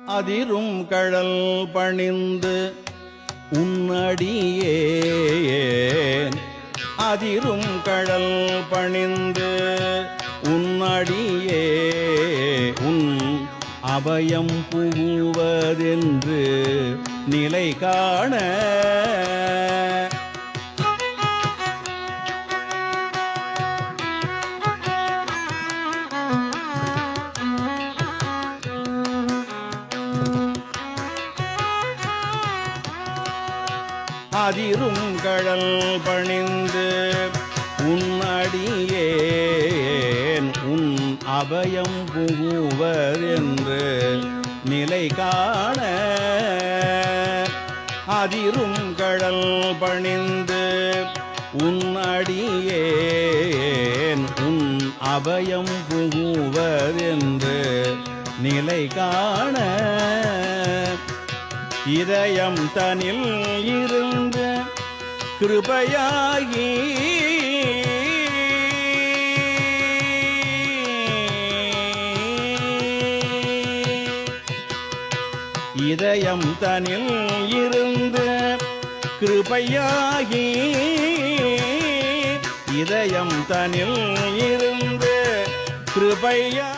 அதிரும் கழல் பணிந்து உன்னடியேன் அதிரும் கழல் பணிந்து உன்னடியே உன் அபயம் புகுவதென்று நிலை காண அதிரும் கழல் பணிந்து உன்னடியேன் உன் அபயம் புகுவதென்று நிலை காண அதிரும் கழல் பணிந்து உன்னடியேன் உன் அபயம் புகுவதென்று நிலை காண இதயம் தனில் இருந்த கிருபையாகி இதயம் தனில் இருந்த கிருபையாகி இதயம் தனில் இருந்த கிருபையா